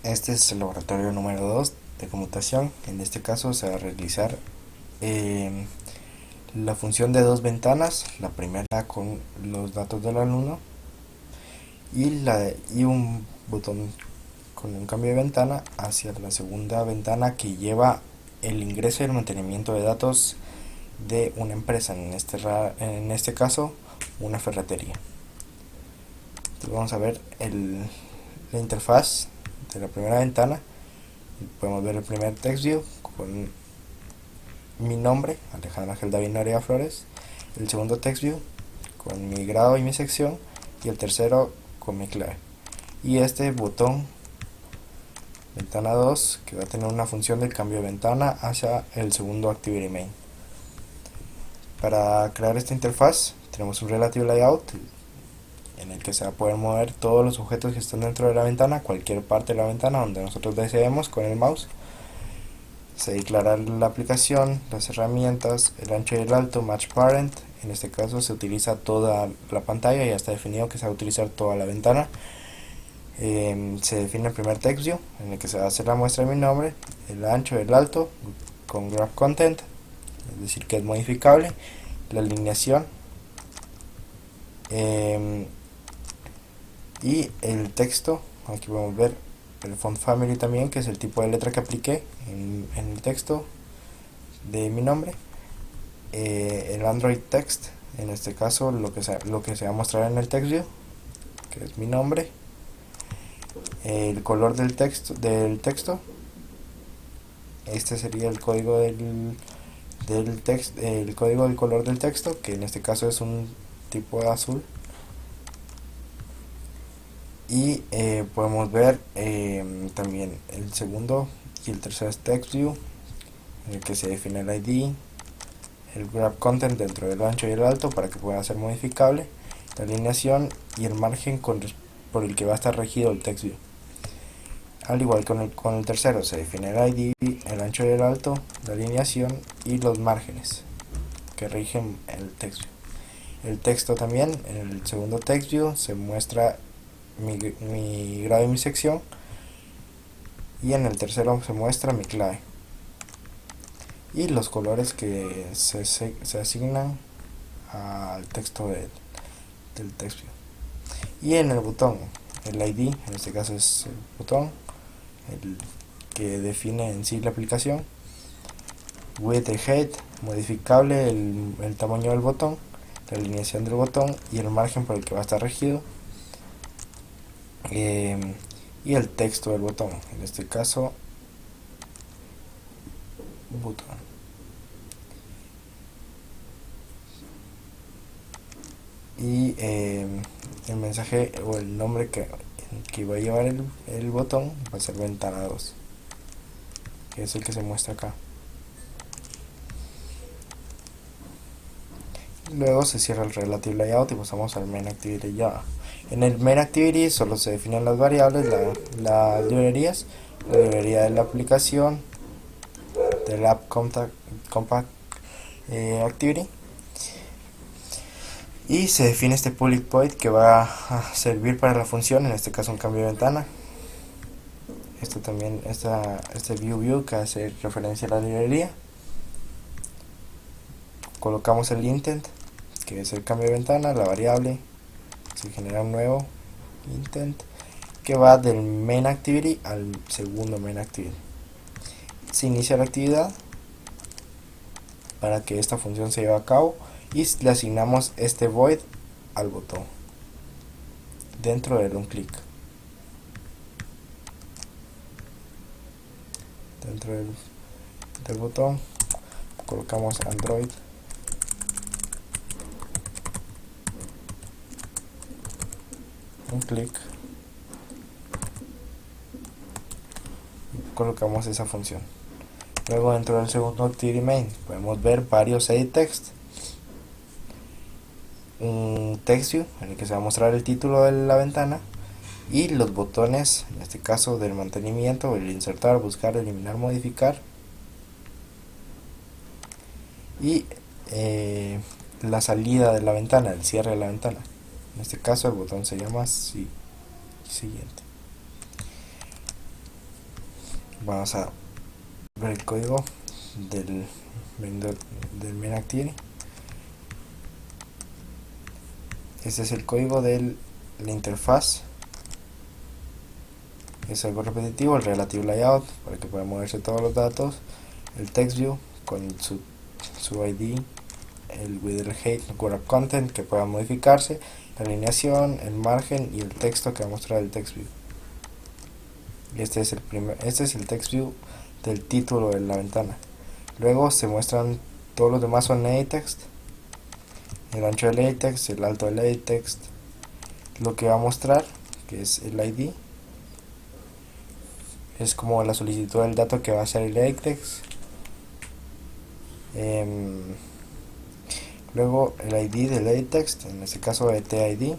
Este es el laboratorio número 2 de conmutación. En este caso se va a realizar eh, la función de dos ventanas, la primera con los datos del alumno y un botón con un cambio de ventana hacia la segunda ventana que lleva el ingreso y el mantenimiento de datos de una empresa, en este caso una ferretería. Entonces vamos a ver la interfaz de la primera ventana. Podemos ver el primer text view con mi nombre, Alejandro Ángel David Noriega Flores, el segundo text view con mi grado y mi sección, y el tercero con mi clave. Y este botón ventana 2 que va a tener una función de cambio de ventana hacia el segundo activity main. Para crear esta interfaz tenemos un relative layout en el que se va a poder mover todos los objetos que están dentro de la ventana, cualquier parte de la ventana donde nosotros deseemos con el mouse. Se declara la aplicación, las herramientas, el ancho y el alto, match parent. En este caso se utiliza toda la pantalla, ya está definido que se va a utilizar toda la ventana. Se define el primer text view en el que se va a hacer la muestra de mi nombre, el ancho y el alto con graph content, es decir que es modificable, la alineación y el texto. Aquí podemos ver el font family también, que es el tipo de letra que apliqué en el texto de mi nombre. El Android text, en este caso lo que se va a mostrar en el text view, que es mi nombre. El color del texto, este sería el código el código del color del texto, que en este caso es un tipo azul. Y podemos ver también el segundo y el tercer text view, en el que se define el ID, el grab content dentro del ancho y el alto para que pueda ser modificable, la alineación y el margen por el que va a estar regido el text view. Al igual con el tercero, se define el ID, el ancho y el alto, la alineación y los márgenes que rigen el text view. El texto también, en el segundo text view se muestra mi grado y mi sección, y en el tercero se muestra mi clave y los colores que se asignan al texto del text view. Y en el botón, el ID, en este caso es el botón el que define en sí la aplicación, width y height, modificable el tamaño del botón, la alineación del botón y el margen por el que va a estar regido, y el texto del botón, en este caso botón. Y el mensaje o el nombre que va a llevar el botón va a ser ventana 2, que es el que se muestra acá. Luego se cierra el relative layout y pasamos al main activity Java. En el main activity solo se definen las variables, las librerías, la librería de la aplicación, del app compact activity, y se define este public void que va a servir para la función, en este caso un cambio de ventana. Esto también, este view que hace referencia a la librería. Colocamos el intent, que es el cambio de ventana, la variable, se genera un nuevo intent que va del main activity al segundo main activity. Se inicia la actividad para que esta función se lleve a cabo y le asignamos este void al botón dentro de un clic. Dentro del botón colocamos Android un clic y colocamos esa función. Luego dentro del segundo activity main podemos ver varios edit text, un text view en el que se va a mostrar el título de la ventana y los botones, en este caso del mantenimiento, el insertar, buscar, eliminar, modificar, y la salida de la ventana, el cierre de la ventana. En este caso el botón se llama siguiente. Vamos a ver el código del main activity. Este es el código de la interfaz. Es algo repetitivo, el relative layout para que pueda moverse todos los datos, el text view con su ID, el with el height wrap content que pueda modificarse, la alineación, el margen y el texto que va a mostrar el text view. Y este es el text view del título de la ventana. Luego se muestran todos los demás son edit text, el ancho del edit text, el alto del edit text, lo que va a mostrar que es el ID, es como la solicitud del dato que va a ser el edit text. Luego el ID del edit text, en este caso etid,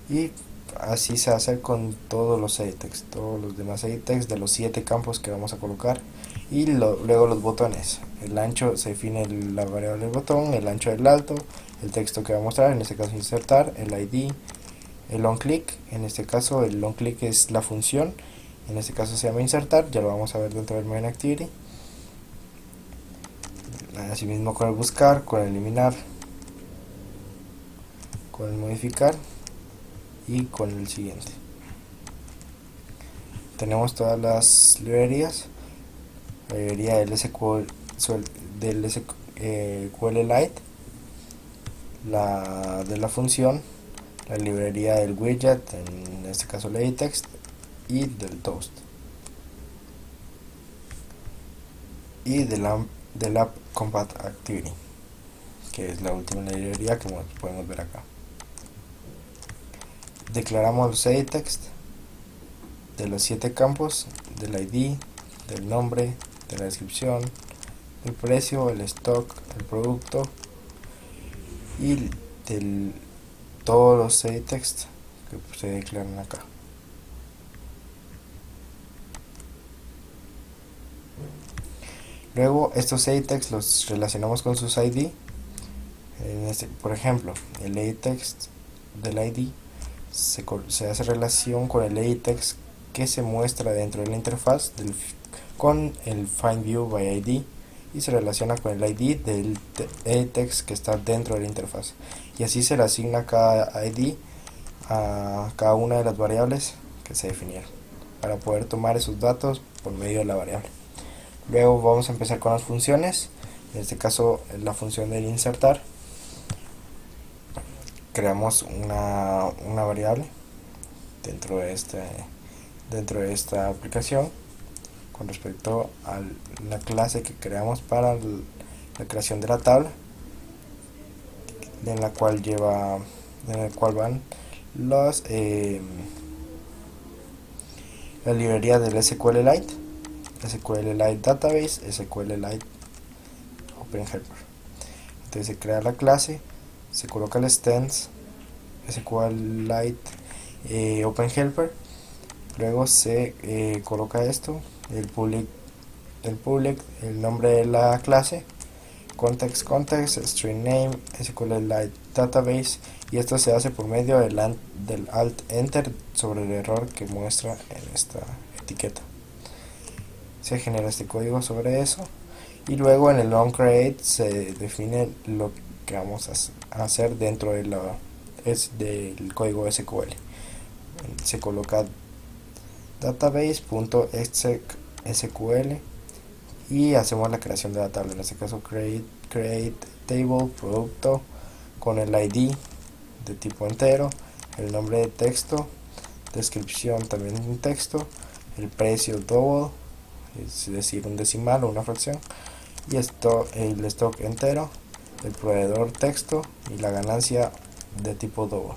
y así se hace con todos los edit text, todos los demás edit text de los 7 campos que vamos a colocar. Y luego los botones, el ancho se define la variable del botón, el ancho del alto, el texto que va a mostrar, en este caso insertar, el ID, el onClick, en este caso el onClick es la función, en este caso se llama insertar, ya lo vamos a ver dentro del main activity. Asimismo con el buscar, con el eliminar, con el modificar y con el siguiente. Tenemos todas las librerías, la librería del SQLite, la de la función, la librería del widget, en este caso el edit text, y del toast, y del app compat activity, que es la última librería que podemos ver acá. Declaramos los edit text de los 7 campos, del ID, del nombre, de la descripción, el precio, el stock, el producto y de todos los edit text que se declaran acá. Luego estos edit text los relacionamos con sus ID. Por ejemplo, el edit text del ID se hace relación con el edit text que se muestra dentro de la interfaz con el find view by ID, y se relaciona con el ID del edit text que está dentro de la interfaz, y así se le asigna cada ID a cada una de las variables que se definieron para poder tomar esos datos por medio de la variable. Luego vamos a empezar con las funciones. En este caso la función del insertar, creamos una variable dentro de esta aplicación con respecto a la clase que creamos para la creación de la tabla, en la cual van los la librería del SQLite, SQLite Database, SQLite OpenHelper. Entonces se crea la clase, se coloca el stance SQLite OpenHelper, luego se coloca esto, el public, el nombre de la clase, context, string name, SQLite Database, y esto se hace por medio del alt enter sobre el error que muestra en esta etiqueta. Se genera este código sobre eso, y luego en el onCreate se define lo que vamos a hacer dentro de del código SQL. Se coloca database.exec.sql y hacemos la creación de la tabla, en este caso create table producto con el ID de tipo entero, el nombre de texto, descripción también un texto, el precio double, es decir un decimal o una fracción, y el stock entero, el proveedor texto y la ganancia de tipo double.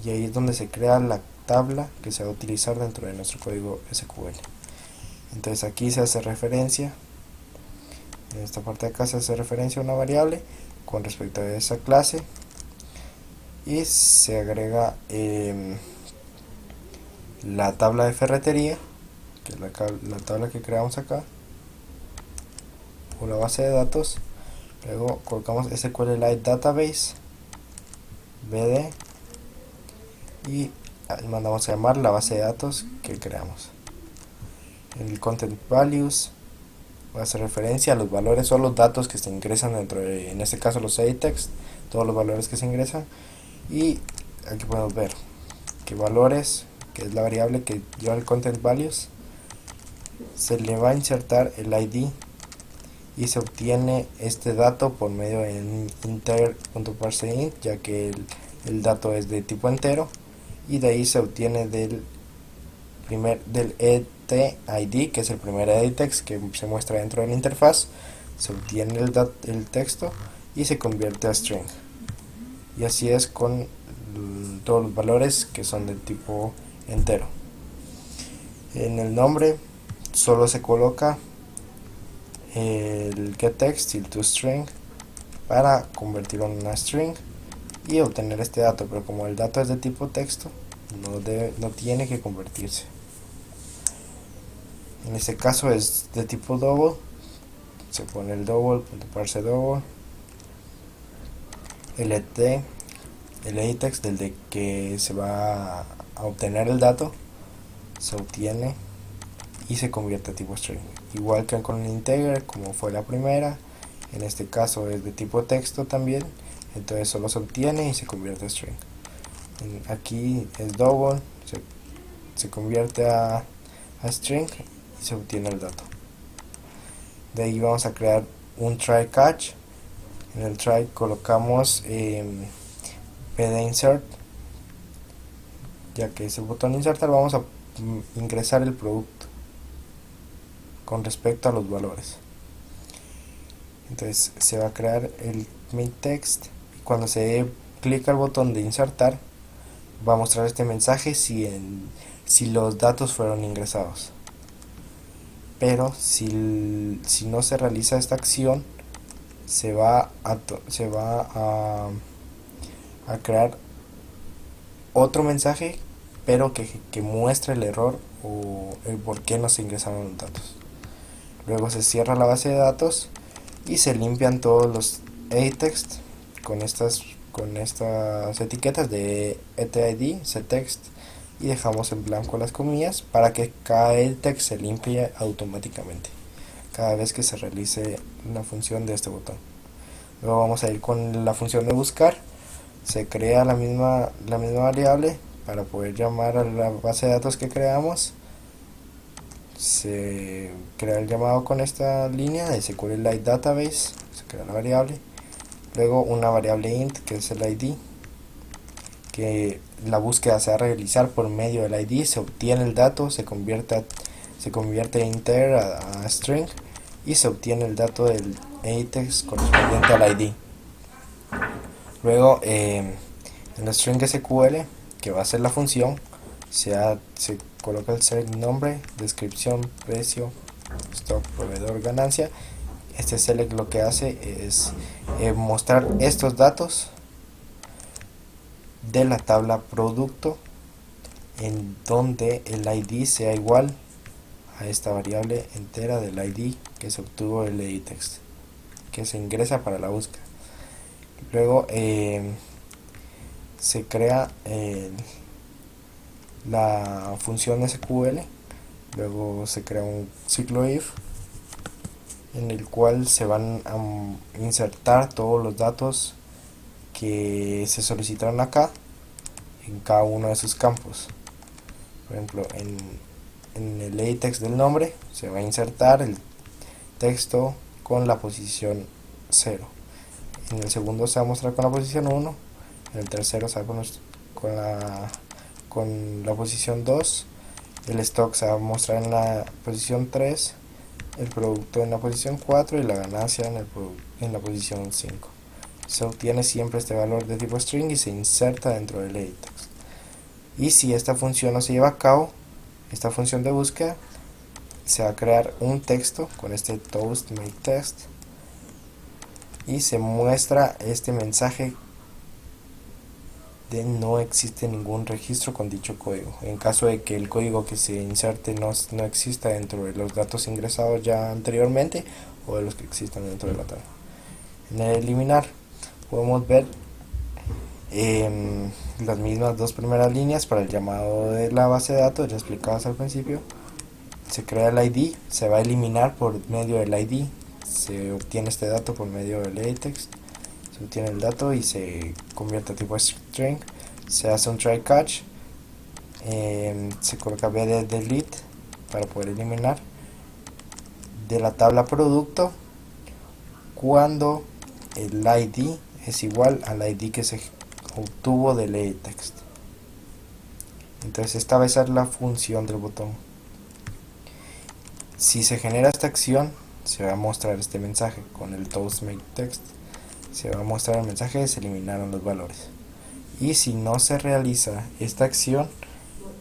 Y ahí es donde se crea la tabla que se va a utilizar dentro de nuestro código SQL. Entonces aquí se hace referencia, en esta parte de acá se hace referencia a una variable con respecto a esa clase, y se agrega la tabla de ferretería, que es la tabla que creamos acá, o la base de datos. Luego colocamos SQLite Database BD, y mandamos a llamar la base de datos que creamos. El content values va a hacer referencia a los valores o los datos que se ingresan dentro de, en este caso los edit text, todos los valores que se ingresan. Y aquí podemos ver que valores, que es la variable que lleva el content values, se le va a insertar el ID y se obtiene este dato por medio de integer.parseInt, ya que el dato es de tipo entero, y de ahí se obtiene del etID, que es el primer edit text que se muestra dentro de la interfaz. Se obtiene el texto y se convierte a string, y así es con todos los valores que son de tipo entero. En el nombre solo se coloca el getText y el toString para convertirlo en una string y obtener este dato, pero como el dato es de tipo texto, no tiene que convertirse. En este caso es de tipo double, se pone el double.parse double, el edit text del de que se va a obtener el dato, se obtiene y se convierte a tipo string, igual que con el integer como fue la primera. En este caso es de tipo texto también, entonces solo se obtiene y se convierte a string. Aquí es double, se convierte a string y se obtiene el dato. De ahí vamos a crear un try catch. En el try colocamos pd-insert, ya que es el botón insertar. Vamos a ingresar el producto con respecto a los valores. Entonces se va a crear el main-text y cuando se dé clic al botón de insertar va a mostrar este mensaje si los datos fueron ingresados. Pero si no se realiza esta acción, se va a crear otro mensaje, pero que muestre el error o el por qué no se ingresaron los datos. Luego se cierra la base de datos y se limpian todos los edit text con estas etiquetas de etID, setText, y dejamos en blanco las comillas para que cada edit text se limpie automáticamente cada vez que se realice la función de este botón. Luego vamos a ir con la función de buscar. Se crea la misma variable para poder llamar a la base de datos que creamos. Se crea el llamado con esta línea de SQLite Database, se crea la variable. Luego una variable int que es el ID, que la búsqueda se va a realizar por medio del ID, se obtiene el dato, se convierte de integer a string y se obtiene el dato del edit text correspondiente al ID. Luego en el string SQL, que va a ser la función, se coloca el select nombre, descripción, precio, stock, proveedor, ganancia. Este select lo que hace es mostrar estos datos de la tabla producto en donde el ID sea igual a esta variable entera del ID que se obtuvo del edit text, que se ingresa para la búsqueda. Luego se crea la función SQL. Luego se crea un ciclo if en el cual se van a insertar todos los datos que se solicitaron acá en cada uno de sus campos. Por ejemplo, en el edit text del nombre se va a insertar el texto con la posición 0. En el segundo se va a mostrar con la posición 1. En el tercero se va a con la posición 2. El stock se va a mostrar en la posición 3. El producto en la posición 4 y la ganancia en la posición 5. Se obtiene siempre este valor de tipo string y se inserta dentro del edit text. Y si esta función no se lleva a cabo, esta función de búsqueda, se va a crear un texto con este toast make text y se muestra este mensaje de no existe ningún registro con dicho código, en caso de que el código que se inserte no exista dentro de los datos ingresados ya anteriormente o de los que existan dentro de la tabla. En el eliminar podemos ver las mismas dos primeras líneas para el llamado de la base de datos ya explicadas al principio. Se crea el ID, se va a eliminar por medio del ID, se obtiene este dato por medio del edit text, se obtiene el dato y se convierte a tipo string, se hace un try catch, se coloca b de delete para poder eliminar de la tabla producto cuando el ID es igual al ID que se obtuvo del edit text. Entonces esta va a ser la función del botón. Si se genera esta acción, se va a mostrar este mensaje con el toast_make_text. Se va a mostrar el mensaje, se eliminaron los valores. Y si no se realiza esta acción,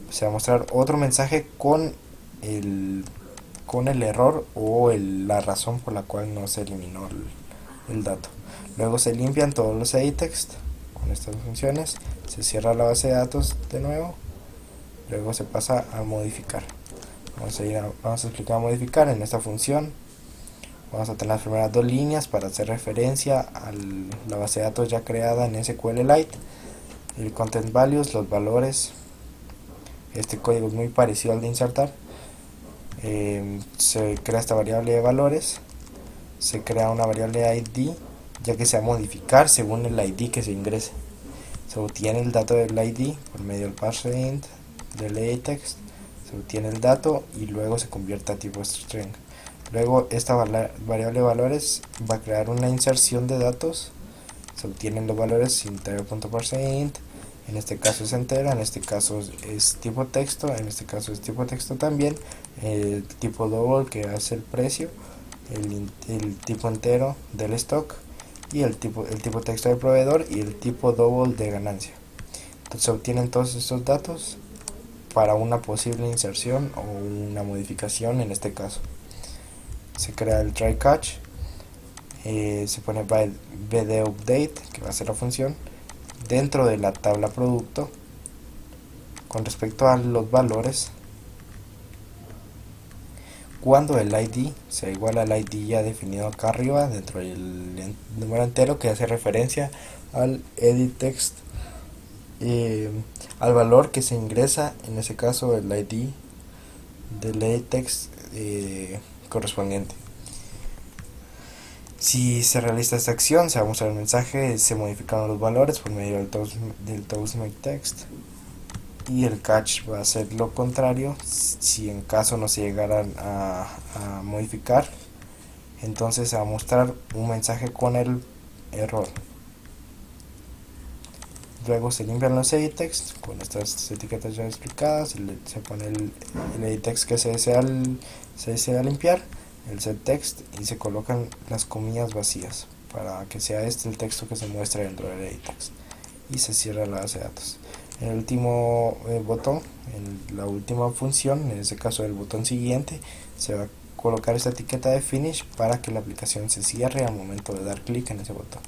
se va a mostrar otro mensaje con el error o la razón por la cual no se eliminó el dato. Luego se limpian todos los edit text con estas funciones, se cierra la base de datos de nuevo, luego se pasa a modificar. Vamos a explicar a modificar en esta función. Vamos a tener las primeras dos líneas para hacer referencia a la base de datos ya creada en SQLite, el content values, los valores. Este código es muy parecido al de insertar. Se crea esta variable de valores, se crea una variable ID ya que se va a modificar según el ID que se ingrese. Se obtiene el dato del ID por medio del parseInt del edit text, se obtiene el dato y luego se convierte a tipo string. Luego esta variable de valores va a crear una inserción de datos, se obtienen los valores integer.parseInt, en este caso es entera, en este caso es tipo texto, en este caso es tipo texto también, el tipo double que hace el precio, el tipo entero del stock y el tipo texto del proveedor y el tipo double de ganancia. Entonces se obtienen todos estos datos para una posible inserción o una modificación en este caso. Se crea el try catch, se pone bdUpdate, que va a ser la función, dentro de la tabla producto con respecto a los valores. Cuando el ID sea igual al ID ya definido acá arriba dentro del número entero que hace referencia al edit text, al valor que se ingresa, en ese caso el ID del edit text correspondiente. Si se realiza esta acción, se va a mostrar el mensaje, se modificaron los valores por medio del toast_make_text, y el catch va a ser lo contrario. Si en caso no se llegaran a modificar, entonces se va a mostrar un mensaje con el error. Luego se limpian los edit text con estas etiquetas ya explicadas, se pone el edit text que se desea limpiar, el setText, y se colocan las comillas vacías para que sea este el texto que se muestre dentro del edit text, y se cierra la base de datos. En el último botón, en la última función, en este caso el botón siguiente, se va a colocar esta etiqueta de finish para que la aplicación se cierre al momento de dar clic en ese botón.